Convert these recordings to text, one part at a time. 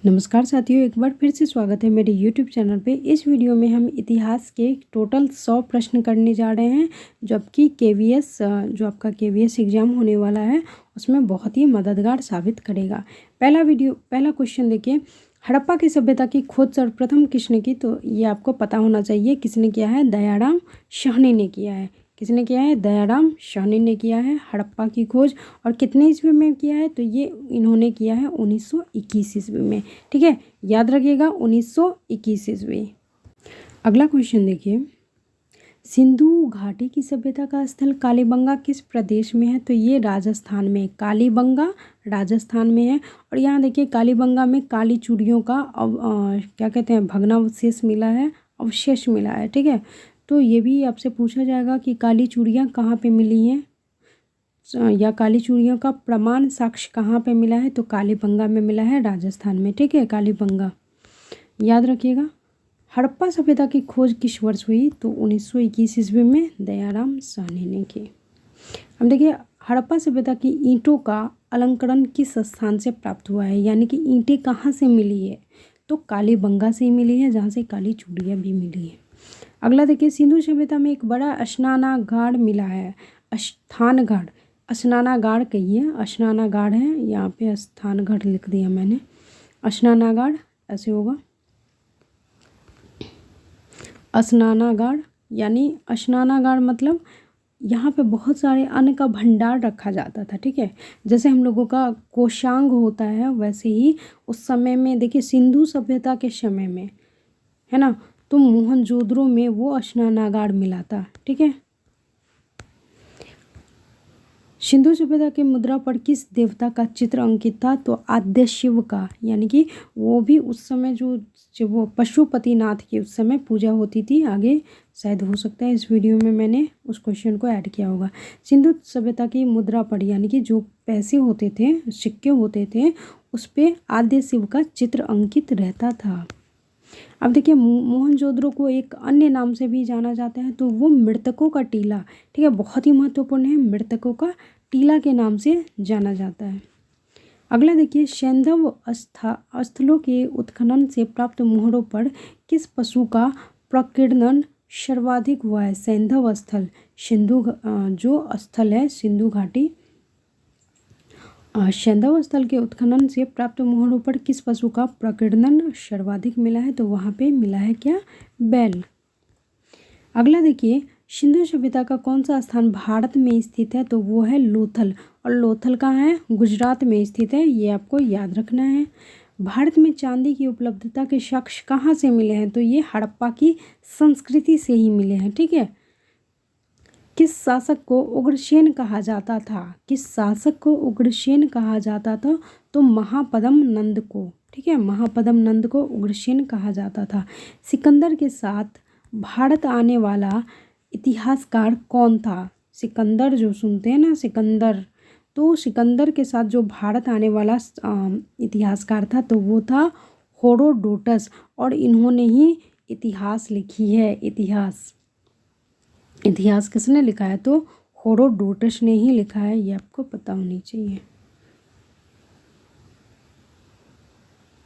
नमस्कार साथियों, एक बार फिर से स्वागत है मेरे यूट्यूब चैनल पे। इस वीडियो में हम इतिहास के टोटल 100 प्रश्न करने जा रहे हैं, जबकि केवीएस जो आपका केवीएस एग्ज़ाम होने वाला है उसमें बहुत ही मददगार साबित करेगा। पहला क्वेश्चन देखिए, हड़प्पा की सभ्यता की खोज सर्वप्रथम किसने की? तो ये आपको पता होना चाहिए। किसने किया है? दयाराम साहनी ने किया है। किसने किया है? दयाराम साहनी ने किया है हड़प्पा की खोज। और कितने ईस्वी में किया है? तो ये इन्होंने किया है 1921 ईस्वी में। ठीक है, याद रखिएगा 1921 ईस्वी। अगला क्वेश्चन देखिए, सिंधु घाटी की सभ्यता का स्थल कालीबंगा किस प्रदेश में है? तो ये राजस्थान में, कालीबंगा राजस्थान में है। और यहाँ देखिए कालीबंगा में काली चूड़ियों का क्या कहते हैं, भग्नावशेष मिला है, अवशेष मिला है। ठीक है, तो ये भी आपसे पूछा जाएगा कि काली चूड़ियाँ कहाँ पे मिली हैं या काली चूड़ियों का प्रमाण साक्ष्य कहाँ पे मिला है? तो कालीबंगा में मिला है, राजस्थान में। ठीक है, कालीबंगा याद रखिएगा। हड़प्पा सभ्यता की खोज किस वर्ष हुई? तो 1921 ईस्वी में दयाराम साहनी ने की। अब देखिए, हड़प्पा सभ्यता की ईंटों का अलंकरण किस स्थान से प्राप्त हुआ है, यानी कि ईंटें कहाँ से मिली है? तो कालीबंगा से ही मिली है, जहाँ से काली चूड़ियाँ भी मिली है। अगला देखिए, सिंधु सभ्यता में एक बड़ा स्नानागार मिला है। स्थानगढ़, स्नानागार कहिए, स्नानागार है, यहाँ पे स्थानगढ़ लिख दिया मैंने। स्नानागार ऐसे होगा, स्नानागार यानी स्नानागार मतलब यहाँ पे बहुत सारे अन्न का भंडार रखा जाता था। ठीक है, जैसे हम लोगों का कोषांग होता है, वैसे ही उस समय में देखिए सिंधु सभ्यता के समय में, है ना, तो मोहनजोदड़ो में वो स्नानागार मिला था। ठीक है, सिंधु सभ्यता की मुद्रा पर किस देवता का चित्र अंकित था? तो आद्य शिव का, यानी कि वो भी उस समय जो वो पशुपतिनाथ की उस समय पूजा होती थी। आगे शायद हो सकता है इस वीडियो में मैंने उस क्वेश्चन को ऐड किया होगा। सिंधु सभ्यता की मुद्रा पर, यानी कि जो पैसे होते थे, सिक्के होते थे, उस पर आद्य शिव का चित्र अंकित रहता था। अब देखिए, मोहनजोदड़ो को एक अन्य नाम से भी जाना जाता है, तो वो मृतकों का टीला। ठीक है, बहुत ही महत्वपूर्ण है, मृतकों का टीला के नाम से जाना जाता है। अगला देखिए, सैंधव स्थलों के उत्खनन से प्राप्त मोहरों पर किस पशु का प्रकीर्णन सर्वाधिक हुआ है? सैंधव स्थल, सिंधु जो स्थल है सिंधु घाटी, सैंधव स्थल के उत्खनन से प्राप्त मोहरों पर किस पशु का प्रकीर्णन सर्वाधिक मिला है? तो वहाँ पे मिला है क्या? बैल। अगला देखिए, सिंधु सभ्यता का कौन सा स्थान भारत में स्थित है? तो वो है लोथल। और लोथल कहाँ है? गुजरात में स्थित है, ये आपको याद रखना है। भारत में चांदी की उपलब्धता के साक्ष्य कहाँ से मिले हैं? तो ये हड़प्पा की संस्कृति से ही मिले हैं। ठीक है, किस शासक को उग्रसेन कहा जाता था? किस शासक को उग्रसेन कहा जाता था? तो महापद्म नंद को। ठीक है, महापद्म नंद को उग्रसेन कहा जाता था। सिकंदर के साथ भारत आने वाला इतिहासकार कौन था? सिकंदर जो सुनते हैं ना, सिकंदर, तो सिकंदर के साथ जो भारत आने वाला इतिहासकार था, तो वो था हेरोडोटस। और इन्होंने ही इतिहास लिखी है। इतिहास किसने लिखा है? तो हेरोडोटस ने ही लिखा है, ये आपको पता होनी चाहिए,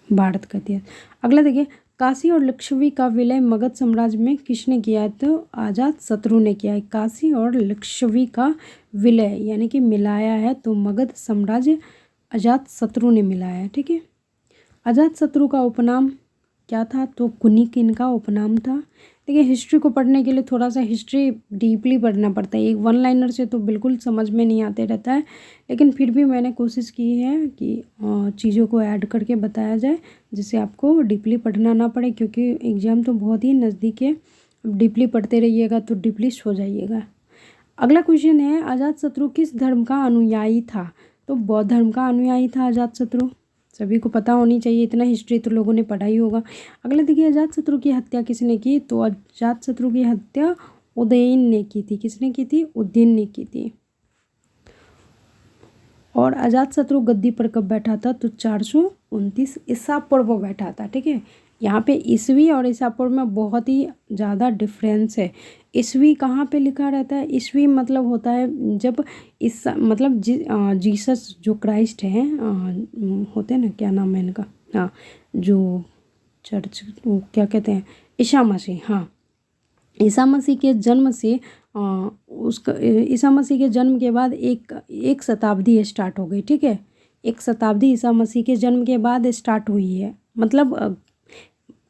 भारत का इतिहास। अगला देखिए, काशी और लक्षवी का विलय मगध साम्राज्य में किसने किया है? तो अजात शत्रु ने किया है। काशी और लक्षवी का विलय यानी कि मिलाया है, तो मगध साम्राज्य अजात शत्रु ने मिलाया है। ठीक है, अजात शत्रु का उपनाम क्या था? तो कुनिक इनका उपनाम था। देखिए, हिस्ट्री को पढ़ने के लिए थोड़ा सा हिस्ट्री डीपली पढ़ना पड़ता है, एक वन लाइनर से तो बिल्कुल समझ में नहीं आते रहता है, लेकिन फिर भी मैंने कोशिश की है कि चीज़ों को ऐड करके बताया जाए, जिससे आपको डीपली पढ़ना ना पड़े, क्योंकि एग्ज़ाम तो बहुत ही नज़दीक है। डीपली पढ़ते रहिएगा तो डीपली हो जाइएगा। अगला क्वेश्चन है, अजातशत्रु किस धर्म का अनुयायी था? तो बौद्ध धर्म का अनुयायी था अजातशत्रु। सभी को पता होनी चाहिए, इतना हिस्ट्री तो लोगों ने पढ़ा ही होगा। अगला देखिए, अजातशत्रु की हत्या किसने की? तो अजातशत्रु की हत्या उदयन ने की थी। किसने की थी? उदयन ने की थी। और अजातशत्रु गद्दी पर कब बैठा था? तो 429 ईसा पूर्व बैठा था। ठीक है, यहाँ पे ईस्वी और ईसा पूर्व में बहुत ही ज़्यादा डिफरेंस है। ईस्वी कहाँ पे लिखा रहता है? ईस्वी मतलब होता है जब इस मतलब जीसस जो क्राइस्ट हैं होते हैं ना, क्या नाम है इनका, हाँ, जो चर्च वो क्या कहते हैं, ईसा मसीह, हाँ, ईसा मसीह के जन्म से उसका ईसा मसीह के जन्म के बाद एक शताब्दी स्टार्ट हो गई, ठीक है। एक शताब्दी ईसा मसीह के जन्म के बाद स्टार्ट हुई है, मतलब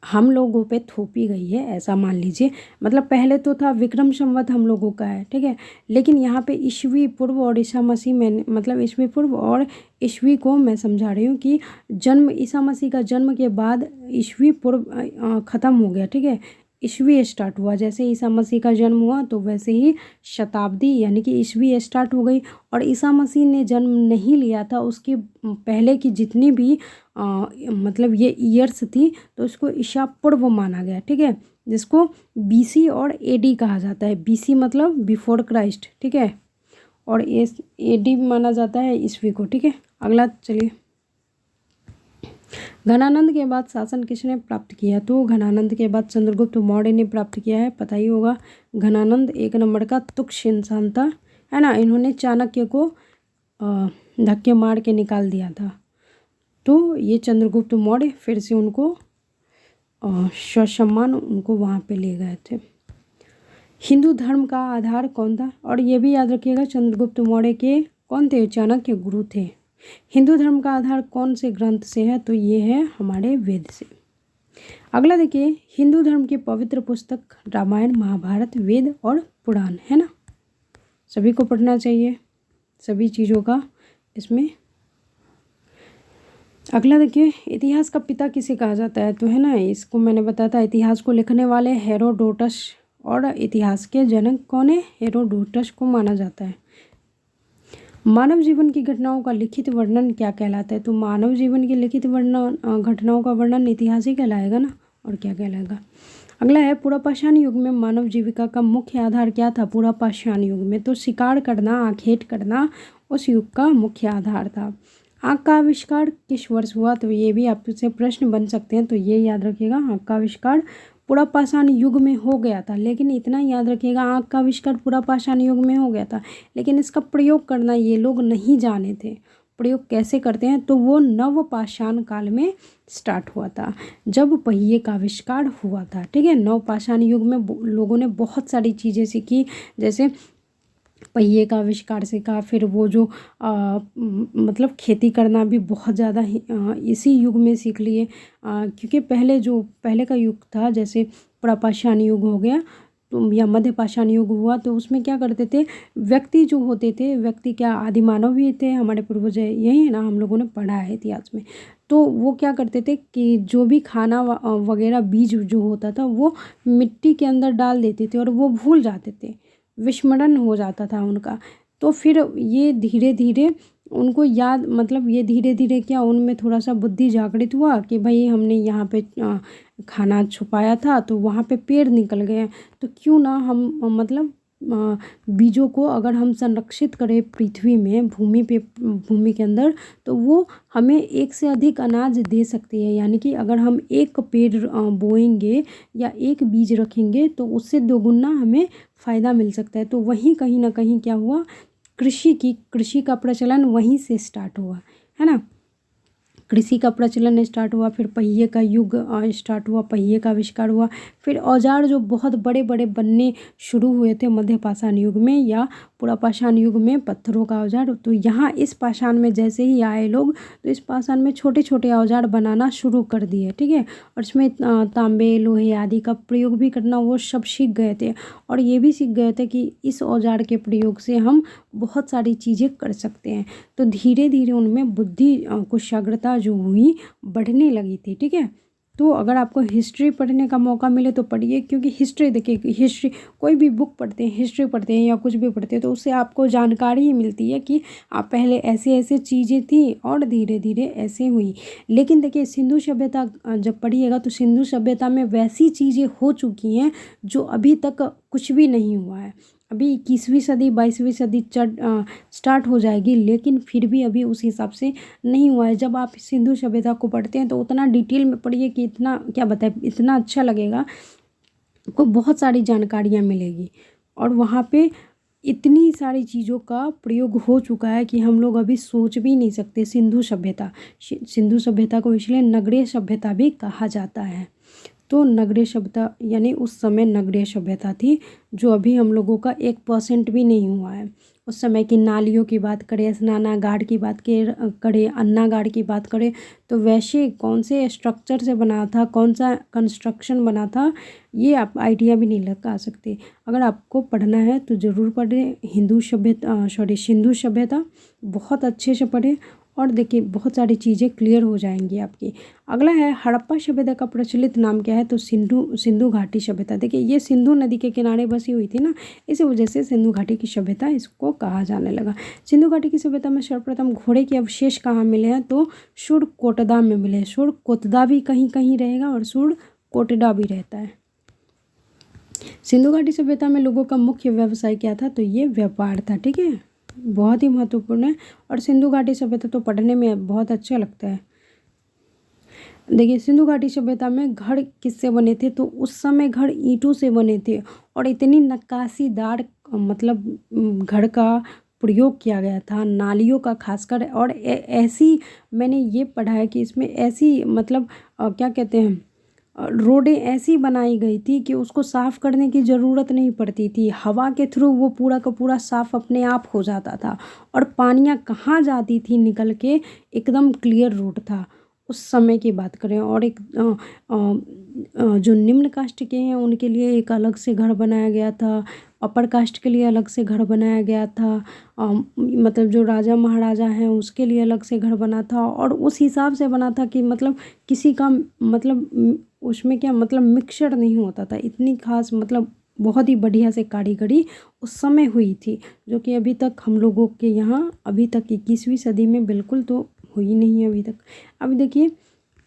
हम लोगों पे थोपी गई है, ऐसा मान लीजिए। मतलब पहले तो था विक्रम संवत हम लोगों का है, ठीक है, लेकिन यहाँ पे ईस्वी पूर्व और ईसा मसीह में, मतलब ईस्वी पूर्व और ईस्वी को मैं समझा रही हूँ कि जन्म ईसा मसीह का जन्म के बाद ईस्वी पूर्व ख़त्म हो गया, ठीक है। ईस्वी स्टार्ट हुआ, जैसे ईसा मसीह का जन्म हुआ तो वैसे ही शताब्दी यानी कि ईस्वी स्टार्ट हो गई। और ईसा मसीह ने जन्म नहीं लिया था, उसकी पहले की जितनी भी मतलब ये ईयर्स थी तो उसको ईसा पूर्व माना गया, ठीक है, जिसको बीसी और एडी कहा जाता है। बीसी मतलब बिफोर क्राइस्ट, ठीक है, और एडी माना जाता है ईस्वी को, ठीक है। अगला चलिए, घनानंद के बाद शासन किसने प्राप्त किया? तो घनानंद के बाद चंद्रगुप्त मौर्य ने प्राप्त किया है, पता ही होगा। घनानंद एक नंबर का तुक्ष इंसान था, है ना। इन्होंने चाणक्य को धक्के मार के निकाल दिया था। तो ये चंद्रगुप्त मौर्य फिर से उनको ससम्मान उनको वहाँ पे ले गए थे। हिंदू धर्म का आधार कौन था? और ये भी याद रखिएगा, चंद्रगुप्त मौर्य के कौन थे? चाणक्य गुरु थे। हिंदू धर्म का आधार कौन से ग्रंथ से है? तो ये है हमारे वेद से। अगला देखिए, हिंदू धर्म की पवित्र पुस्तक रामायण, महाभारत, वेद और पुराण, है ना। सभी को पढ़ना चाहिए सभी चीज़ों का इसमें। अगला देखिए, इतिहास का पिता किसे कहा जाता है? तो है ना, इसको मैंने बताया था, इतिहास को लिखने वाले हेरोडोटस, और इतिहास के जनक कौन है? हेरोडोटस को माना जाता है। मानव जीवन की घटनाओं का लिखित वर्णन क्या कहलाता है? तो मानव जीवन की लिखित वर्णन घटनाओं का वर्णन इतिहास ही कहलाएगा ना, और क्या कहलाएगा। अगला है, पुरापाषाण युग में मानव जीविका का मुख्य आधार क्या था? पुरापाषाण युग में तो शिकार करना, आखेट करना उस युग का मुख्य आधार था। आँख का आविष्कार किस वर्ष हुआ? तो ये भी आपसे प्रश्न बन सकते हैं, तो ये याद रखिएगा, आँख का आविष्कार पुरापाषाण युग में हो गया था। लेकिन इतना याद रखिएगा, आँख का आविष्कार पुरापाषाण युग में हो गया था, लेकिन इसका प्रयोग करना ये लोग नहीं जाने थे। प्रयोग कैसे करते हैं? तो वो नवपाषाण काल में स्टार्ट हुआ था, जब पहिए का आविष्कार हुआ था, ठीक है। नवपाषाण युग में लोगों ने बहुत सारी चीज़ें सीखी, जैसे पहिए का आविष्कार सीखा, फिर वो जो मतलब खेती करना भी बहुत ज़्यादा इसी युग में सीख लिए, क्योंकि पहले का युग था, जैसे पुरापाषाण युग हो गया तो या मध्यपाषाण युग हुआ, तो उसमें क्या करते थे, व्यक्ति जो होते थे, व्यक्ति क्या आदिमानव भी थे, हमारे पूर्वज यही है ना, हम लोगों ने पढ़ा है इतिहास में। तो वो क्या करते थे कि जो भी खाना वगैरह बीज जो होता था वो मिट्टी के अंदर डाल देते थे और वो भूल जाते थे, विस्मरण हो जाता था उनका। तो फिर ये धीरे धीरे उनको याद, मतलब ये धीरे धीरे क्या उनमें थोड़ा सा बुद्धि जागृत हुआ कि भाई हमने यहाँ पे खाना छुपाया था तो वहाँ पे पेड़ निकल गए, तो क्यों ना हम मतलब बीजों को अगर हम संरक्षित करें पृथ्वी में, भूमि के अंदर, तो वो हमें एक से अधिक अनाज दे सकती है। यानी कि अगर हम एक पेड़ बोएंगे या एक बीज रखेंगे तो उससे दोगुना हमें फ़ायदा मिल सकता है। तो वहीं कहीं ना कहीं क्या हुआ, कृषि का प्रचलन वहीं से स्टार्ट हुआ, है ना। कृषि का प्रचलन स्टार्ट हुआ, फिर पहिए का युग स्टार्ट हुआ, पहिए का आविष्कार हुआ, फिर औजार जो बहुत बड़े बड़े बनने शुरू हुए थे मध्यपाषाण युग में या पुरापाषाण युग में, पत्थरों का औजार। तो यहाँ इस पाषाण में जैसे ही आए लोग, तो इस पाषाण में छोटे छोटे औजार बनाना शुरू कर दिए, ठीक है। और इसमें तांबे, लोहे आदि का प्रयोग भी करना वो सब सीख गए थे, और ये भी सीख गए थे कि इस औजार के प्रयोग से हम बहुत सारी चीज़ें कर सकते हैं। तो धीरे धीरे उनमें बुद्धि कुशाग्रता जो हुई बढ़ने लगी थी, ठीक है। तो अगर आपको हिस्ट्री पढ़ने का मौका मिले तो पढ़िए, क्योंकि हिस्ट्री देखिए, हिस्ट्री कोई भी बुक पढ़ते हैं, हिस्ट्री पढ़ते हैं या कुछ भी पढ़ते हैं, तो उससे आपको जानकारी ही मिलती है कि आप पहले ऐसे ऐसे चीज़ें थी और धीरे धीरे ऐसे हुई। लेकिन देखिए, सिंधु सभ्यता जब पढ़िएगा तो सिंधु सभ्यता में वैसी चीज़ें हो चुकी हैं जो अभी तक कुछ भी नहीं हुआ है। अभी 21वीं सदी 22वीं सदी स्टार्ट हो जाएगी, लेकिन फिर भी अभी उस हिसाब से नहीं हुआ है। जब आप सिंधु सभ्यता को पढ़ते हैं तो उतना डिटेल में पढ़िए कि इतना क्या बताए, इतना अच्छा लगेगा, आपको बहुत सारी जानकारियाँ मिलेगी। और वहाँ पे इतनी सारी चीज़ों का प्रयोग हो चुका है कि हम लोग अभी सोच भी नहीं सकते। सिंधु सभ्यता को इसलिए नगरीय सभ्यता भी कहा जाता है। तो नगरीय सभ्यता यानी उस समय नगरीय सभ्यता थी, जो अभी हम लोगों का 1% भी नहीं हुआ है। उस समय की नालियों की बात करें, स्नानागार की बात करें, अन्नागार की बात करें, तो वैसे कौन से स्ट्रक्चर से बना था, कौन सा कंस्ट्रक्शन बना था, ये आप आइडिया भी नहीं लगा सकते। अगर आपको पढ़ना है तो ज़रूर पढ़ें सिंधु सभ्यता, बहुत अच्छे से पढ़ें और देखिए बहुत सारी चीज़ें क्लियर हो जाएंगी आपकी। अगला है हड़प्पा सभ्यता का प्रचलित नाम क्या है, तो सिंधु घाटी सभ्यता। देखिए ये सिंधु नदी के किनारे बसी हुई थी ना, इसी वजह से सिंधु घाटी की सभ्यता इसको कहा जाने लगा। सिंधु घाटी की सभ्यता में सर्वप्रथम घोड़े के अवशेष कहाँ मिले हैं, तो सुरकोटदा में मिले हैं। सुरकोटदा भी कहीं कहीं रहेगा और सुरकोटदा भी रहता है। सिंधु घाटी सभ्यता में लोगों का मुख्य व्यवसाय क्या था, तो ये व्यापार था। ठीक है, बहुत ही महत्वपूर्ण है और सिंधु घाटी सभ्यता तो पढ़ने में बहुत अच्छा लगता है। देखिए सिंधु घाटी सभ्यता में घर किससे बने थे, तो उस समय घर ईंटों से बने थे और इतनी नक्काशीदार मतलब घर का प्रयोग किया गया था, नालियों का खासकर। और ऐसी मैंने ये पढ़ा है कि इसमें ऐसी मतलब क्या कहते हैं, रोडें ऐसी बनाई गई थी कि उसको साफ़ करने की ज़रूरत नहीं पड़ती थी। हवा के थ्रू वो पूरा का पूरा साफ़ अपने आप हो जाता था और पानियाँ कहाँ जाती थी निकल के, एकदम क्लियर रोड था उस समय की बात करें। और एक जो निम्न कास्ट के हैं उनके लिए एक अलग से घर बनाया गया था, अपर कास्ट के लिए अलग से घर बनाया गया था, मतलब जो राजा महाराजा हैं उसके लिए अलग से घर बना था। और उस हिसाब से बना था कि मतलब किसी का मतलब उसमें क्या मतलब मिक्सचर नहीं होता था। इतनी खास मतलब बहुत ही बढ़िया से कारीगरी उस समय हुई थी, जो कि अभी तक हम लोगों के यहाँ अभी तक 21वीं सदी में बिल्कुल तो हुई नहीं है अभी तक। अभी देखिए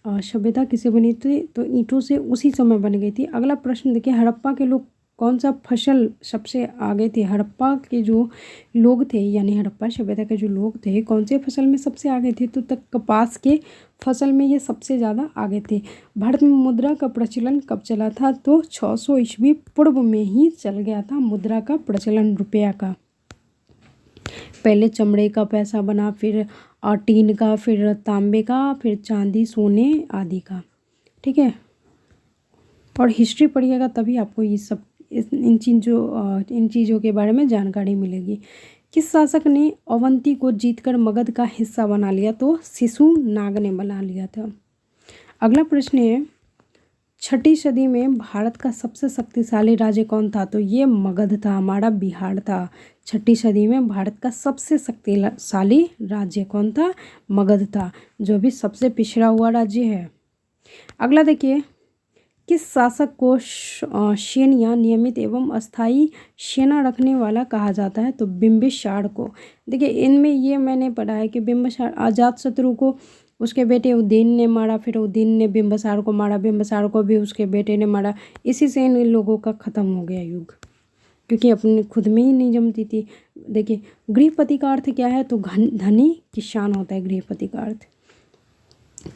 सभ्यता किससे बनी थी, तो ईंटों से उसी समय बन गई थी। अगला प्रश्न देखिए, हड़प्पा के लोग कौन सा फसल सबसे आगे थे। हड़प्पा के जो लोग थे यानी हड़प्पा सभ्यता के जो लोग थे कौन से फसल में सबसे आगे थे, तो तक कपास के फसल में ये सबसे ज़्यादा आगे थे। भारत में मुद्रा का प्रचलन कब चला था, तो 600 ईस्वी पूर्व में ही चल गया था मुद्रा का प्रचलन, रुपया का। पहले चमड़े का पैसा बना, फिर टीन का, फिर तांबे का, फिर चांदी सोने आदि का। ठीक है, और हिस्ट्री पढ़िएगा तभी आपको ये सब इन चीज़ों के बारे में जानकारी मिलेगी। किस शासक ने अवंती को जीतकर मगध का हिस्सा बना लिया, तो शिशुनाग ने बना लिया था। अगला प्रश्न है, 6ठी सदी में भारत का सबसे शक्तिशाली राज्य कौन था, तो ये मगध था, हमारा बिहार था। 6ठी सदी में भारत का सबसे शक्तिशाली राज्य कौन था, मगध था, जो अभी सबसे पिछड़ा हुआ राज्य है। अगला देखिए, किस शासक को सैन्य नियमित एवं अस्थायी सेना रखने वाला कहा जाता है, तो बिंबिसार को। देखिए इनमें ये मैंने पढ़ा है कि बिंबिसार अजातशत्रु को उसके बेटे उदयन ने मारा, फिर उदयन ने बिंबिसार को मारा, बिंबिसार को भी उसके बेटे ने मारा। इसी से इन लोगों का ख़त्म हो गया युग, क्योंकि अपने खुद में ही नहीं जमती थी। देखिए गृहपति का अर्थ क्या है, तो धनी किसान होता है गृहपति का अर्थ।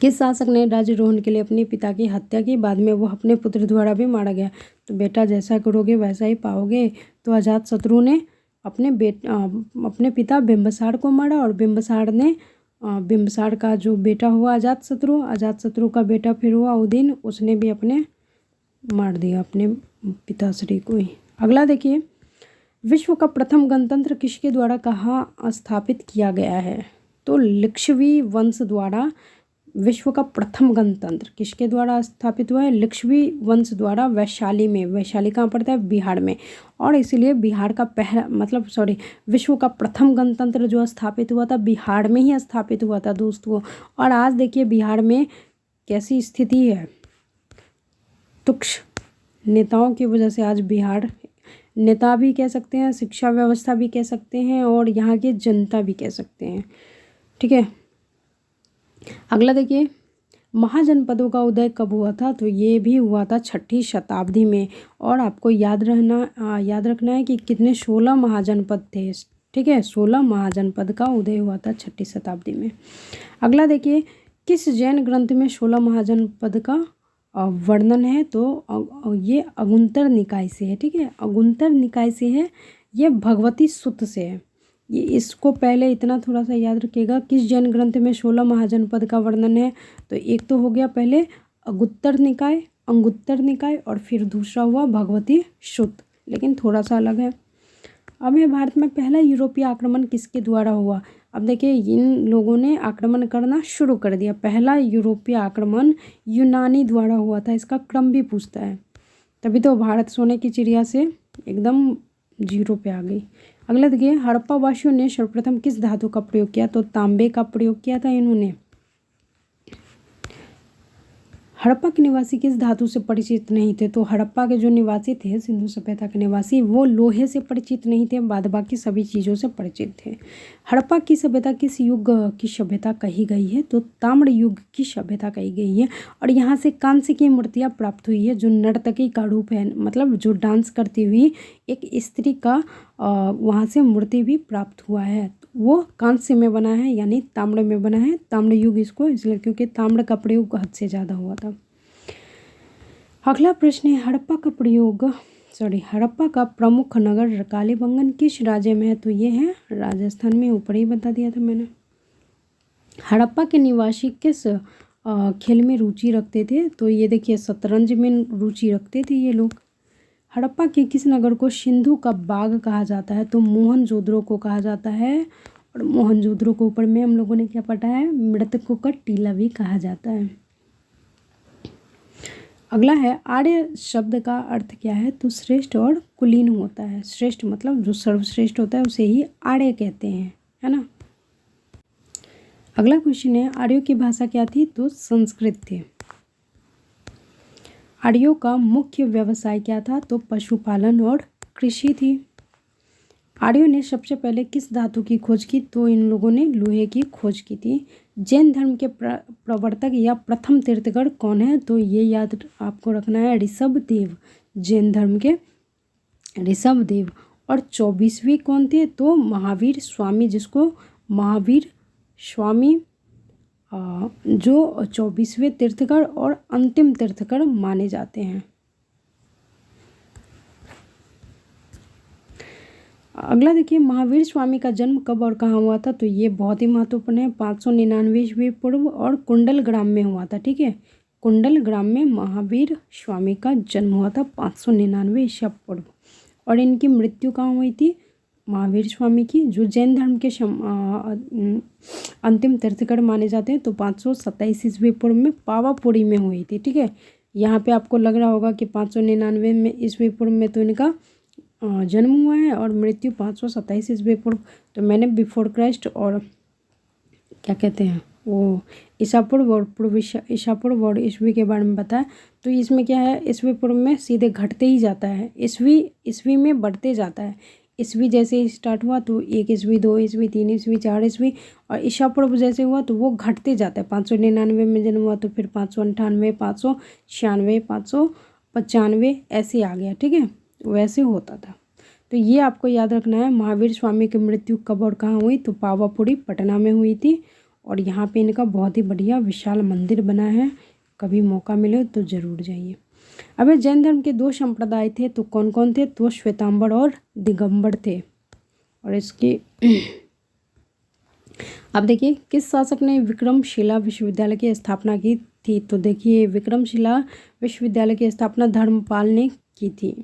किस शासक ने राज्यारोहण के लिए अपने पिता की हत्या की, बाद में वो अपने पुत्र द्वारा भी मारा गया, तो बेटा जैसा करोगे वैसा ही पाओगे। तो अजातशत्रु ने अपने पिता बिंबिसार को मारा और बिंबिसार का जो बेटा हुआ अजातशत्रु का बेटा फिर हुआ उदयन, उसने भी अपने मार दिया अपने पिताश्री को ही। अगला देखिए, विश्व का प्रथम गणतंत्र किसके द्वारा कहाँ स्थापित किया गया है, तो लिच्छवी वंश द्वारा विश्व का प्रथम गणतंत्र किसके द्वारा स्थापित हुआ है, लिच्छवी वंश द्वारा वैशाली में। वैशाली कहाँ पड़ता है, बिहार में। और इसीलिए बिहार का विश्व का प्रथम गणतंत्र जो स्थापित हुआ था बिहार में ही स्थापित हुआ था दोस्तों। और आज देखिए बिहार में कैसी स्थिति है, तुच्छ नेताओं की वजह से आज बिहार, नेता भी कह सकते हैं, शिक्षा व्यवस्था भी कह सकते हैं और यहाँ की जनता भी कह सकते हैं। ठीक है, अगला देखिए, महाजनपदों का उदय कब हुआ था, तो ये भी हुआ था 6ठी शताब्दी में। और आपको याद रखना है कि कितने 16 महाजनपद थे। ठीक है, 16 महाजनपद का उदय हुआ था 6ठी शताब्दी में। अगला देखिए, किस जैन ग्रंथ में 16 महाजनपद का वर्णन है, तो ये अगुंतर निकाय से है। ठीक है, अगुंतर निकाय से है ये भगवती सूत्र से है। ये इसको पहले इतना थोड़ा सा याद रखिएगा। किस जैन ग्रंथ में 16 महाजनपद का वर्णन है? तो एक तो हो गया पहले अगुत्तर निकाय, अंगुत्तर निकाय, और फिर दूसरा हुआ भगवती सूत्र, लेकिन थोड़ा सा अलग है। अब है भारत में पहला यूरोपीय आक्रमण किसके द्वारा हुआ? अब देखिए इन लोगों ने आक्रमण करना शुरू कर दिया। पहला यूरोपीय आक्रमण यूनानी द्वारा हुआ था, इसका क्रम भी पूछता है। तभी तो भारत सोने की चिड़िया से एकदम जीरो पे आ गई। अगला देखिए, हड़प्पा वासियों ने सर्वप्रथम किस धातु का प्रयोग किया? तो तांबे का प्रयोग किया था इन्होंने। हड़प्पा के निवासी किस धातु से परिचित नहीं थे? तो हड़प्पा के जो निवासी थे, सिंधु सभ्यता के निवासी, वो लोहे से परिचित नहीं थे, बाद बाकी सभी चीज़ों से परिचित थे। हड़प्पा की सभ्यता किस युग की सभ्यता कही गई है? तो ताम्र युग की सभ्यता कही गई है। और यहाँ से कांस्य की मूर्तियाँ प्राप्त हुई है, जो नर्तकी का रूप है, मतलब जो डांस करती हुई एक स्त्री का वहाँ से मूर्ति भी प्राप्त हुआ है। वो कांस्य में बना है, यानी ताम्र में बना है। ताम्र युग इसको इसलिए क्योंकि ताम्र का प्रयोग हद से ज़्यादा हुआ था। अगला प्रश्न है, हड़प्पा का प्रमुख नगर कालीबंगन किस राज्य में है? तो ये है राजस्थान में, ऊपर ही बता दिया था मैंने। हड़प्पा के निवासी किस खेल में रुचि रखते थे? तो ये देखिए शतरंज में रुचि रखते थे ये लोग। हड़प्पा के किस नगर को सिंधु का बाग कहा जाता है? तो मोहनजोदड़ो को कहा जाता है। और मोहनजोदड़ो के ऊपर में हम लोगों ने क्या पढ़ा है? मृतकों का टीला भी कहा जाता है। अगला है, आर्य शब्द का अर्थ क्या है? तो श्रेष्ठ और कुलीन होता है। श्रेष्ठ मतलब जो सर्वश्रेष्ठ होता है उसे ही आर्य कहते हैं, है ना। अगला क्वेश्चन है, आर्यों की भाषा क्या थी? तो संस्कृत थी। आर्यों का मुख्य व्यवसाय क्या था? तो पशुपालन और कृषि थी। आर्यों ने सबसे पहले किस धातु की खोज की? तो इन लोगों ने लोहे की खोज की थी। जैन धर्म के प्रवर्तक या प्रथम तीर्थंकर कौन है? तो ये याद आपको रखना है, ऋषभदेव। जैन धर्म के ऋषभदेव। और 24वें कौन थे? तो महावीर स्वामी, जिसको महावीर स्वामी जो 24वें तीर्थंकर और अंतिम तीर्थंकर माने जाते हैं। अगला देखिए, महावीर स्वामी का जन्म कब और कहाँ हुआ था? तो ये बहुत ही महत्वपूर्ण है। 599 ईस्वी पूर्व और कुंडल ग्राम में हुआ था। ठीक है, कुंडल ग्राम में महावीर स्वामी का जन्म हुआ था 599 ईसा पूर्व। और इनकी मृत्यु कहाँ हुई थी? महावीर स्वामी की, जो जैन धर्म के अंतिम तीर्थंकर माने जाते हैं, तो 527 ईस्वी पूर्व में पावापुरी में हुई थी। ठीक है, यहाँ पे आपको लग रहा होगा कि 599 में ईस्वी पूर्व में तो इनका जन्म हुआ है और मृत्यु 527 ईस्वी पूर्व। तो मैंने बिफोर क्राइस्ट और क्या कहते हैं वो ईसा पूर्व और पूर्व ईसा पूर्व और ईस्वी के बारे में बताया। तो इसमें क्या है, ईस्वी पूर्व में सीधे घटते ही जाता है, ईस्वी में बढ़ते जाता है। ईस्वी जैसे ही स्टार्ट हुआ तो 1 ईस्वी, 2 ईस्वी, 3 ईस्वी, 4 ईस्वी, और ईसा पूर्व जैसे हुआ तो वो घटते जाता है। 599 में जन्म हुआ तो फिर 598, 596, 595 ऐसे आ गया। ठीक है, वैसे होता था। तो ये आपको याद रखना है। महावीर स्वामी की मृत्यु कब और कहाँ हुई? तो पावापुरी पटना में हुई थी। और यहाँ पे इनका बहुत ही बढ़िया विशाल मंदिर बना है, कभी मौका मिले तो ज़रूर जाइए। अब जैन धर्म के 2 संप्रदाय थे, तो कौन कौन थे? तो श्वेतांबर और दिगंबर थे। और इसके अब देखिए, किस शासक ने विक्रमशिला विश्वविद्यालय की स्थापना की थी? तो देखिए, विक्रमशिला विश्वविद्यालय की स्थापना धर्मपाल ने की थी।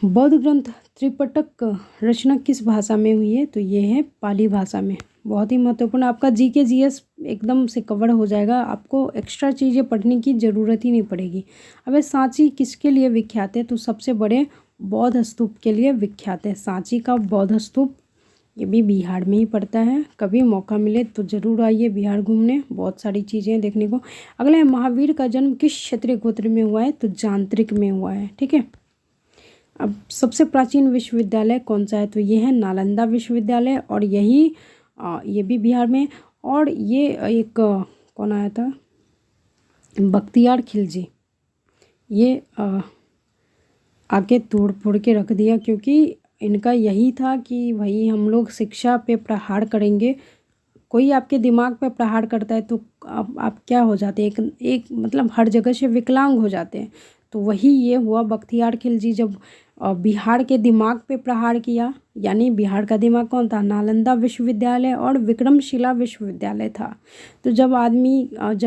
बौद्ध ग्रंथ त्रिपिटक रचना किस भाषा में हुई है? तो ये है पाली भाषा में। बहुत ही महत्वपूर्ण, आपका जीके जीएस एकदम से कवर हो जाएगा, आपको एक्स्ट्रा चीज़ें पढ़ने की ज़रूरत ही नहीं पड़ेगी। अब सांची किसके लिए विख्यात है? तो सबसे बड़े बौद्ध स्तूप के लिए विख्यात है। सांची का बौद्ध स्तूप, ये भी बिहार में ही पड़ता है। कभी मौका मिले तो ज़रूर आइए बिहार घूमने, बहुत सारी चीज़ें देखने को। अगला है, महावीर का जन्म किस क्षत्रिय गोत्र में हुआ है? तो जांत्रिक में हुआ है। ठीक है, अब सबसे प्राचीन विश्वविद्यालय कौन सा है? तो ये है नालंदा विश्वविद्यालय, और ये भी बिहार में। और ये एक कौन आया था? बख्तियार खिलजी। ये आके तोड़ फोड़ के रख दिया, क्योंकि इनका यही था कि भाई हम लोग शिक्षा पे प्रहार करेंगे। कोई आपके दिमाग पे प्रहार करता है तो आप क्या हो जाते हैं, एक मतलब हर जगह से विकलांग हो जाते हैं। तो वही ये हुआ, बख्तियार खिलजी जब बिहार के दिमाग पे प्रहार किया, यानी बिहार का दिमाग कौन था, नालंदा विश्वविद्यालय और विक्रमशिला विश्वविद्यालय था। तो जब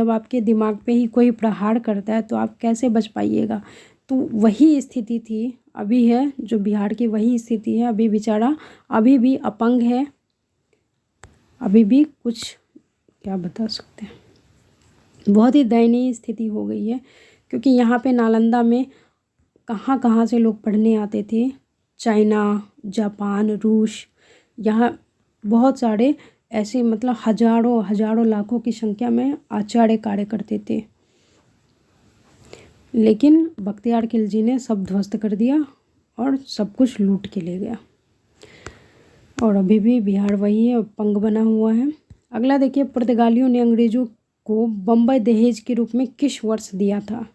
आपके दिमाग पे ही कोई प्रहार करता है तो आप कैसे बच पाइएगा। तो वही स्थिति थी, अभी है जो बिहार की वही स्थिति है। अभी बेचारा अभी भी अपंग है, अभी भी कुछ क्या बता सकते हैं, बहुत ही दयनीय स्थिति हो गई है। क्योंकि यहाँ पे नालंदा में कहाँ कहाँ से लोग पढ़ने आते थे, चाइना, जापान, रूस, यहाँ बहुत सारे ऐसे मतलब हजारों लाखों की संख्या में आचार्य कार्य करते थे। लेकिन बख्तियार खिलजी ने सब ध्वस्त कर दिया और सब कुछ लूट के ले गया, और अभी भी बिहार वही है, पंग बना हुआ है। अगला देखिए, पुर्तगालियों ने अंग्रेज़ों को बम्बई दहेज के रूप में किस वर्ष दिया था।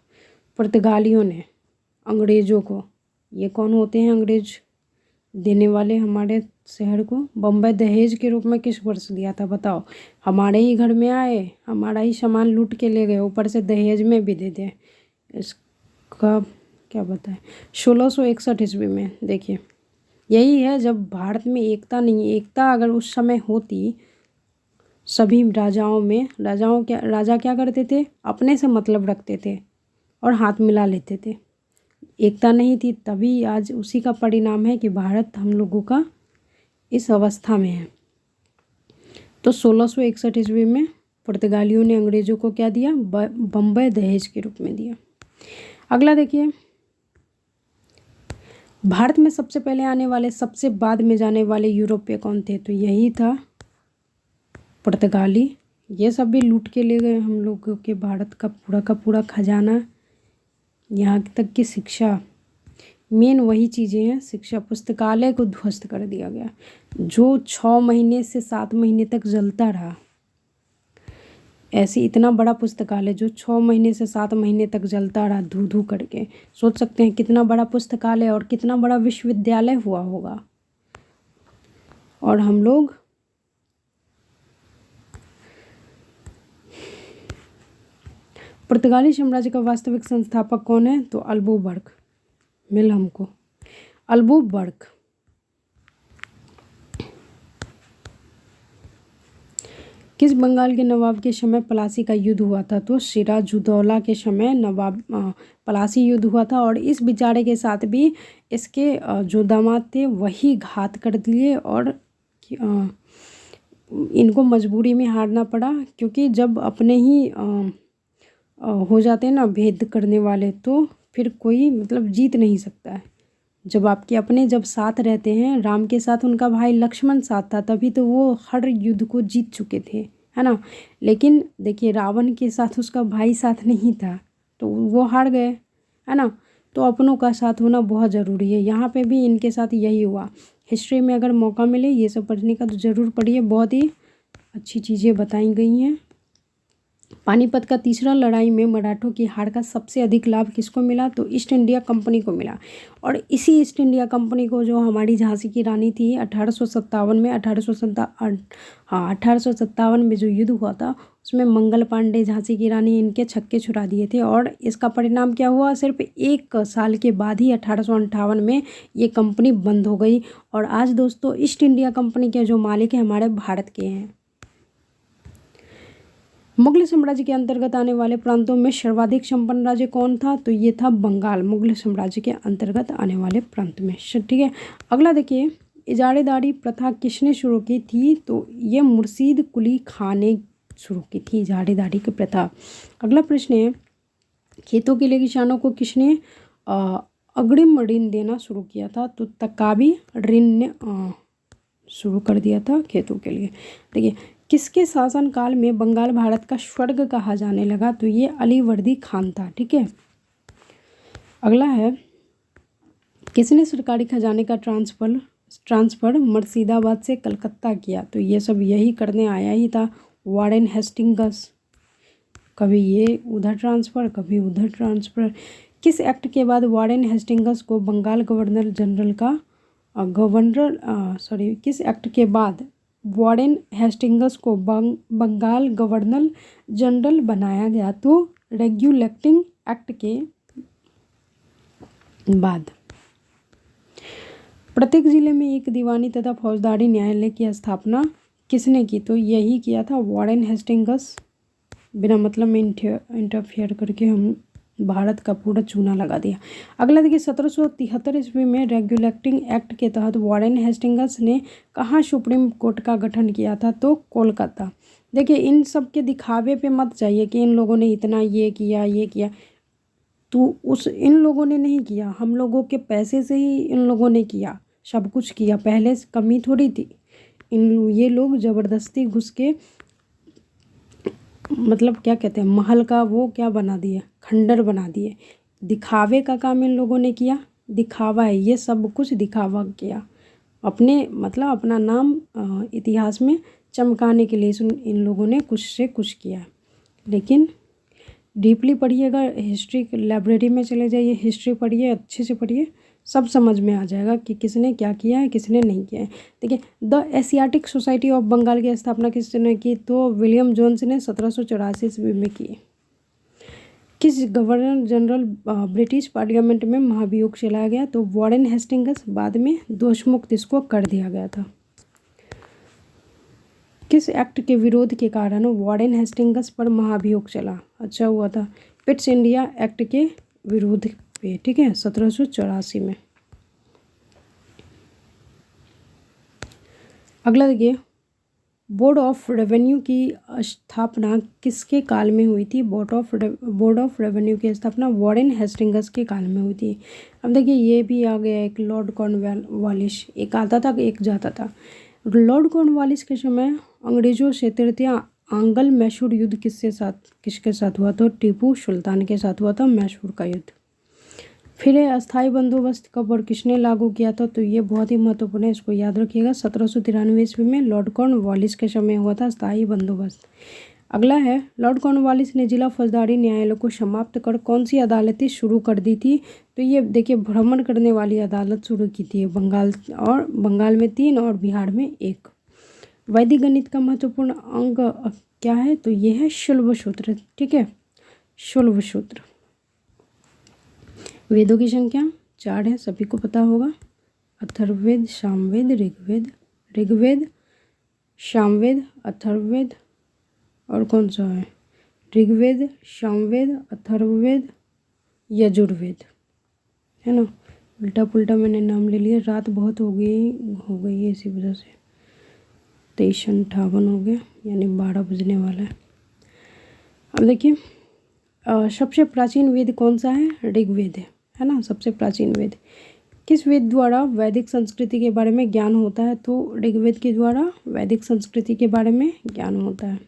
पुर्तगालियों ने अंग्रेज़ों को, ये कौन होते हैं अंग्रेज देने वाले हमारे शहर को, बम्बई दहेज के रूप में किस वर्ष दिया था बताओ। हमारे ही घर में आए, हमारा ही सामान लूट के ले गए, ऊपर से दहेज में भी दे दें। इसका क्या बताएं, 1661 ईस्वी में। देखिए यही है, जब भारत में एकता नहीं, एकता अगर उस समय होती सभी राजाओं में, राजा क्या करते थे, अपने से मतलब रखते थे और हाथ मिला लेते थे। एकता नहीं थी, तभी आज उसी का परिणाम है कि भारत हम लोगों का इस अवस्था में है। तो 1661 ईस्वी में पुर्तगालियों ने अंग्रेज़ों को क्या दिया, बम्बई दहेज के रूप में दिया। अगला देखिए, भारत में सबसे पहले आने वाले, सबसे बाद में जाने वाले यूरोपीय कौन थे। तो यही था पुर्तगाली। ये सब भी लूट के ले गए हम लोगों के भारत का पूरा खजाना, यहाँ तक की शिक्षा, मेन वही चीज़ें हैं। शिक्षा, पुस्तकालय को ध्वस्त कर दिया गया, जो 6 महीने से 7 महीने तक जलता रहा। ऐसे इतना बड़ा पुस्तकालय जो 6 महीने से 7 महीने तक जलता रहा धू धू करके, सोच सकते हैं कितना बड़ा पुस्तकालय और कितना बड़ा विश्वविद्यालय हुआ होगा। और हम लोग पुर्तगाली साम्राज्य का वास्तविक संस्थापक कौन है, तो अल्बुबर्ग। मिल हमको अल्बुबर्ग। किस बंगाल के नवाब के समय प्लासी का युद्ध हुआ था, तो सिराजुद्दौला के समय नवाब प्लासी युद्ध हुआ था। और इस बेचारे के साथ भी इसके जो दामाद थे वही घात कर दिए, और इनको मजबूरी में हारना पड़ा। क्योंकि जब अपने ही हो जाते हैं ना भेद करने वाले, तो फिर कोई मतलब जीत नहीं सकता है। जब आपके अपने जब साथ रहते हैं, राम के साथ उनका भाई लक्ष्मण साथ था, तभी तो वो हर युद्ध को जीत चुके थे, है ना। लेकिन देखिए रावण के साथ उसका भाई साथ नहीं था, तो वो हार गए, है ना। तो अपनों का साथ होना बहुत ज़रूरी है। यहाँ पे भी इनके साथ यही हुआ। हिस्ट्री में अगर मौका मिले ये सब पढ़ने का तो ज़रूर पढ़िए, बहुत ही अच्छी चीज़ें बताई गई हैं। पानीपत का तीसरा लड़ाई में मराठों की हार का सबसे अधिक लाभ किसको मिला, तो ईस्ट इंडिया कंपनी को मिला। और इसी ईस्ट इंडिया कंपनी को जो हमारी झांसी की रानी थी 1857 में, 1857 में जो युद्ध हुआ था उसमें मंगल पांडे झांसी की रानी, इनके छक्के छुड़ा दिए थे। और इसका परिणाम क्या हुआ, सिर्फ 1 साल के बाद ही 1858 में ये कंपनी बंद हो गई। और आज दोस्तों ईस्ट इंडिया कंपनी के जो मालिक हैं हमारे भारत के हैं। मुगल साम्राज्य के अंतर्गत आने वाले प्रांतों में सर्वाधिक संपन्न राज्य कौन था, तो ये था बंगाल, मुगल साम्राज्य के अंतर्गत आने वाले प्रांत में। ठीक है। अगला देखिए, इजारेदारी प्रथा किसने शुरू की थी, तो ये मुर्शीद कुली खान ने शुरू की थी इजारेदारी की प्रथा। अगला प्रश्न है, खेतों के लिए किसानों को किसने अग्रिम ऋण देना शुरू किया था, तो तकाबी ऋण ने शुरू कर दिया था खेतों के लिए। देखिए, किसके शासनकाल में बंगाल भारत का स्वर्ग कहा जाने लगा, तो ये अलीवर्दी खान था। ठीक है। अगला है, किसने सरकारी खजाने का ट्रांसफ़र मुर्शिदाबाद से कलकत्ता किया, तो ये सब यही करने आया ही था वारेन हेस्टिंग्स। कभी ये उधर ट्रांसफ़र, कभी उधर ट्रांसफ़र। किस एक्ट के बाद वारेन हेस्टिंग्स को बंगाल गवर्नर जनरल का किस एक्ट के बाद वारेन हेस्टिंग्स को बंगाल गवर्नर जनरल बनाया गया, तो रेगुलेटिंग एक्ट के बाद। प्रत्येक जिले में एक दीवानी तथा फौजदारी न्यायालय की स्थापना किसने की? तो यही किया था वॉरेन हेस्टिंग्स। बिना मतलब में इंटरफेयर करके हम भारत का पूरा चूना लगा दिया। अगला देखिए 1773 ईस्वी में रेगुलेटिंग एक्ट के तहत वॉरेन हेस्टिंग्स ने कहाँ सुप्रीम कोर्ट का गठन किया था? तो कोलकाता। देखिए इन सब के दिखावे पे मत जाइए कि इन लोगों ने इतना ये किया, तो इन लोगों ने नहीं किया, हम लोगों के पैसे से ही इन लोगों ने किया, सब कुछ किया, पहले से कमी थोड़ी थी। ये लोग ज़बरदस्ती घुस के मतलब क्या कहते हैं महल का वो क्या बना दिए, खंडर बना दिए। दिखावे का काम इन लोगों ने किया, दिखावा है ये सब कुछ, दिखावा किया अपने मतलब अपना नाम इतिहास में चमकाने के लिए इन लोगों ने कुछ से कुछ किया। लेकिन डीपली पढ़िएगा, हिस्ट्री लाइब्रेरी में चले जाइए, हिस्ट्री पढ़िए, अच्छे से पढ़िए, सब समझ में आ जाएगा कि किसने क्या किया है, किसने नहीं किया है। देखिए the Asiatic Society of Bengal की स्थापना किसने की? तो विलियम जोन्स ने 1784 ईस्वी में की। किस गवर्नर जनरल ब्रिटिश पार्लियामेंट में महाभियोग चलाया गया? तो वॉरेन हेस्टिंग्स। बाद में दोषमुक्त इसको कर दिया गया था। किस एक्ट के विरोध के कारण वॉरेन हेस्टिंग्स पर महाभियोग चला? अच्छा हुआ था पिट्स इंडिया एक्ट के विरोध पे, ठीक है, 1784 में। अगला देखिए बोर्ड ऑफ रेवेन्यू की स्थापना किसके काल में हुई थी? बोर्ड ऑफ रेवेन्यू की स्थापना वॉरेन हेस्टिंग्स के काल में हुई थी। अब देखिए ये भी आ गया एक लॉर्ड कॉर्नवालिस, एक आता था एक जाता था। लॉर्ड कॉर्नवालिस के समय अंग्रेजों से तृतीय आंग्ल मैसूर युद्ध किसके साथ हुआ? तो टीपू सुल्तान के साथ हुआ था मैसूर का युद्ध। फिर अस्थाई बंदोबस्त कब और किसने लागू किया था? तो ये बहुत ही महत्वपूर्ण है, इसको याद रखिएगा। 1793 ईस्वी में लॉर्ड कॉर्नवालिस के समय हुआ था अस्थाई बंदोबस्त। अगला है लॉर्ड कॉर्नवालिस ने जिला फौजदारी न्यायालय को समाप्त कर कौन सी अदालतें शुरू कर दी थी? तो ये देखिए भ्रमण करने वाली अदालत शुरू की थी। बंगाल में 3 और बिहार में 1। वैदिक गणित का महत्वपूर्ण अंग क्या है? तो ये है शुल्ब सूत्र, ठीक है, शुल्ब सूत्र। वेदों की संख्या 4 है, सभी को पता होगा। अथर्ववेद, सामवेद, ऋग्वेद, सामवेद, अथर्ववेद और कौन सा है? ऋग्वेद, सामवेद, अथर्ववेद, यजुर्वेद, है ना। उल्टा पुल्टा मैंने नाम ले लिया, रात बहुत हो गई है इसी वजह से। 23:58 हो गया, यानी 12 बजने वाला है। अब देखिए सबसे प्राचीन वेद कौन सा है? ऋग्वेद है ना, सबसे प्राचीन वेद। किस वेद द्वारा वैदिक संस्कृति के बारे में ज्ञान होता है? तो ऋग्वेद के द्वारा वैदिक संस्कृति के बारे में ज्ञान होता है।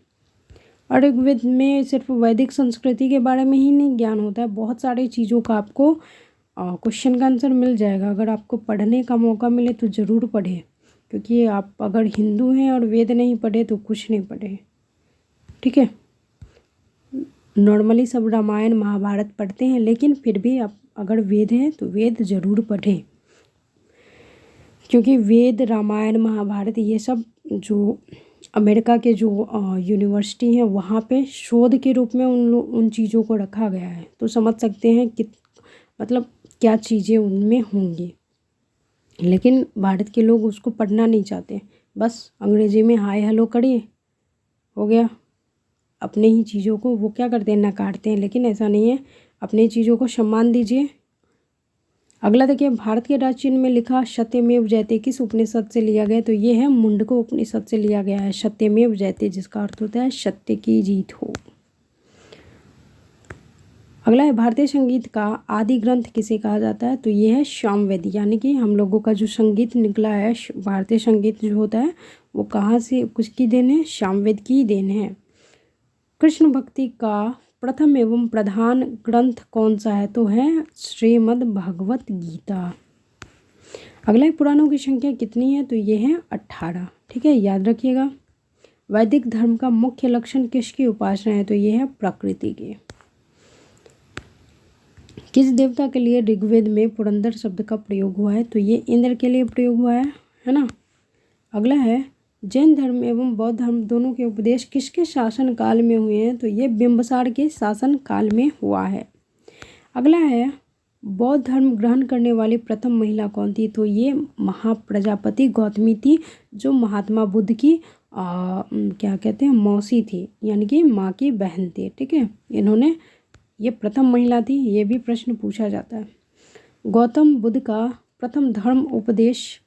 और ऋग्वेद में सिर्फ वैदिक संस्कृति के बारे में ही नहीं ज्ञान होता है, बहुत सारी चीज़ों का आपको क्वेश्चन का आंसर मिल जाएगा। अगर आपको पढ़ने का मौका मिले तो ज़रूर पढ़े, क्योंकि आप अगर हिंदू हैं और वेद नहीं पढ़े तो कुछ नहीं पढ़े, ठीक है। नॉर्मली सब रामायण महाभारत पढ़ते हैं, लेकिन फिर भी आप अगर वेद है तो वेद ज़रूर पढ़ें, क्योंकि वेद, रामायण, महाभारत ये सब जो अमेरिका के जो यूनिवर्सिटी हैं वहाँ पे शोध के रूप में उन चीज़ों को रखा गया है। तो समझ सकते हैं कि मतलब क्या चीज़ें उनमें होंगी। लेकिन भारत के लोग उसको पढ़ना नहीं चाहते, बस अंग्रेजी में हाय हेलो करिए, हो गया। अपने ही चीज़ों को वो क्या करते हैं, नकारते हैं। लेकिन ऐसा नहीं है, अपनी चीज़ों को सम्मान दीजिए। अगला देखिए भारत के राज्य चिन्ह में लिखा सत्यमेव जयते किस उपनिषद से लिया गया? तो ये है मुंडको उपनिषद से लिया गया है, सत्यमेव जयते, जिसका अर्थ होता है सत्य की जीत हो। अगला है भारतीय संगीत का आदि ग्रंथ किसे कहा जाता है? तो ये है सामवेद, यानी कि हम लोगों का जो संगीत निकला है, भारतीय संगीत जो होता है वो कहाँ से, किसकी देन है? सामवेद की देन है। कृष्ण भक्ति का प्रथम एवं प्रधान ग्रंथ कौन सा है? तो है श्रीमद् भगवत गीता। अगला है पुराणों की संख्या कितनी है? तो ये है 18, ठीक है, याद रखिएगा। वैदिक धर्म का मुख्य लक्षण किसकी उपासना है? तो ये है प्रकृति की। किस देवता के लिए ऋग्वेद में पुरंदर शब्द का प्रयोग हुआ है? तो ये इंद्र के लिए प्रयोग हुआ है ना। अगला है जैन धर्म एवं बौद्ध धर्म दोनों के उपदेश किसके शासन काल में हुए हैं? तो ये बिंबिसार के शासन काल में हुआ है। अगला है बौद्ध धर्म ग्रहण करने वाली प्रथम महिला कौन थी? तो ये महाप्रजापति गौतमी थी, जो महात्मा बुद्ध की क्या कहते हैं, मौसी थी, यानी कि माँ की बहन थी। ठीक है, इन्होंने, ये प्रथम महिला थी। ये भी प्रश्न पूछा जाता है। गौतम बुद्ध का प्रथम धर्म उपदेश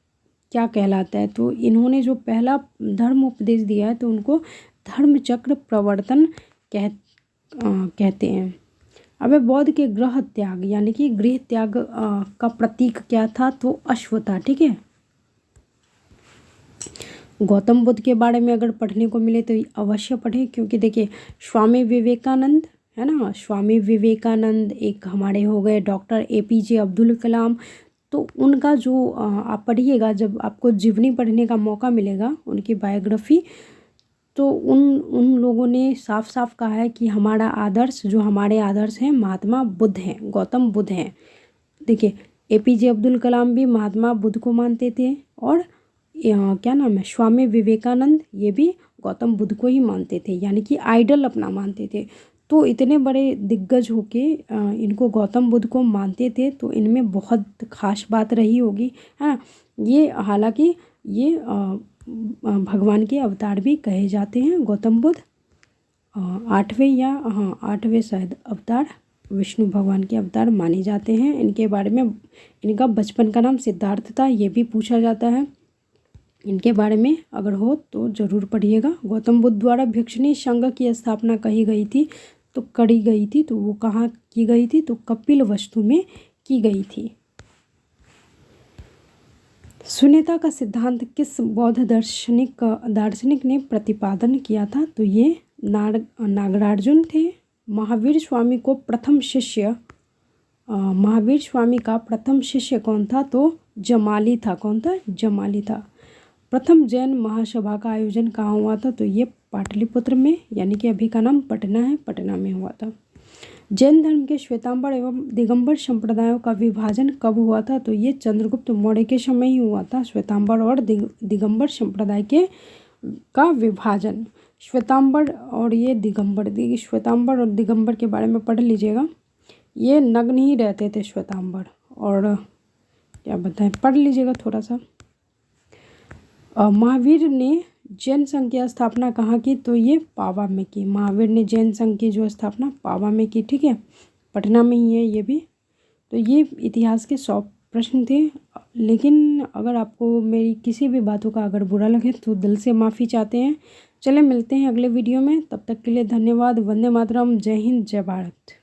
क्या कहलाता है? तो इन्होंने जो पहला धर्म उपदेश दिया है तो उनको धर्मचक्र प्रवर्तन कहते हैं। अब बौद्ध के गृह त्याग यानी कि गृह त्याग का प्रतीक क्या था? तो अश्व था। ठीक है, गौतम बुद्ध के बारे में अगर पढ़ने को मिले तो अवश्य पढ़ें, क्योंकि देखिए स्वामी विवेकानंद है ना, स्वामी विवेकानंद एक हमारे हो गए, डॉक्टर APJ अब्दुल कलाम, तो उनका जो आप पढ़िएगा, जब आपको जीवनी पढ़ने का मौका मिलेगा, उनकी बायोग्राफी, तो उन लोगों ने साफ साफ कहा है कि हमारा आदर्श, जो हमारे आदर्श हैं, महात्मा बुद्ध हैं, गौतम बुद्ध हैं। देखिए APJ अब्दुल कलाम भी महात्मा बुद्ध को मानते थे, और क्या नाम है, स्वामी विवेकानंद, ये भी गौतम बुद्ध को ही मानते थे, यानी कि आइडल अपना मानते थे। तो इतने बड़े दिग्गज होके इनको गौतम बुद्ध को मानते थे, तो इनमें बहुत खास बात रही होगी, है ना। ये हालांकि ये भगवान के अवतार भी कहे जाते हैं गौतम बुद्ध, 8वें या हाँ 8वें शायद अवतार, विष्णु भगवान के अवतार माने जाते हैं। इनके बारे में, इनका बचपन का नाम सिद्धार्थ था, ये भी पूछा जाता है। इनके बारे में अगर हो तो ज़रूर पढ़िएगा। गौतम बुद्ध द्वारा भिक्षुणी संघ की स्थापना कही गई थी, तो करी गई थी, तो वो कहाँ की गई थी? तो कपिलवस्तु में की गई थी। शून्यता का सिद्धांत किस बौद्ध दार्शनिक ने प्रतिपादन किया था? तो ये नागार्जुन थे। महावीर स्वामी को प्रथम शिष्य, महावीर स्वामी का प्रथम शिष्य कौन था? तो जमाली था। कौन था? जमाली था। प्रथम जैन महासभा का आयोजन कहाँ हुआ था? तो ये पाटलिपुत्र में, यानी कि अभी का नाम पटना है, पटना में हुआ था। जैन धर्म के श्वेतांबर एवं दिगंबर संप्रदायों का विभाजन कब हुआ था? तो ये चंद्रगुप्त मौर्य के समय ही हुआ था, श्वेतांबर और दिगंबर संप्रदाय का विभाजन। श्वेतांबर और ये दिगंबर, श्वेतांबर और दिगंबर के बारे में पढ़ लीजिएगा। ये नग्न ही रहते थे श्वेतांबर, और क्या बताएं, पढ़ लीजिएगा थोड़ा सा। महावीर ने जैन संघ की स्थापना कहाँ की? तो ये पावा में की। महावीर ने जैन संघ की जो स्थापना पावा में की। ठीक है, पटना में ही है ये भी। तो ये इतिहास के 100 प्रश्न थे, लेकिन अगर आपको मेरी किसी भी बातों का अगर बुरा लगे तो दिल से माफ़ी चाहते हैं। चले मिलते हैं अगले वीडियो में, तब तक के लिए धन्यवाद। वंदे मातरम, जय हिंद, जय भारत।